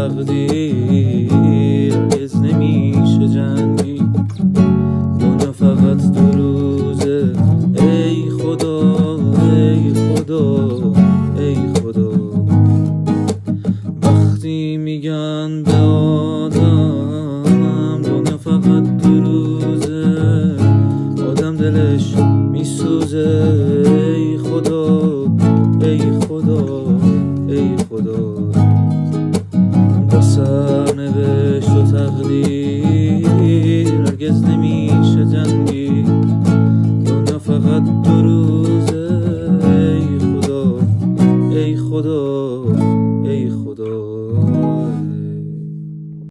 تقدیر هرگز نمیشه جنگی. دنیا فقط دو روزه. ای خدا ای خدا ای خدا. وقتی میگن به آدم دنیا فقط دو روزه، آدم دلش میسوزه. ای خدا ای خدا ای خدا. با سرنوشت و تقدیر هرگز نمیشه جنگی. دنیا فقط دو روزه. ای خدا ای خدا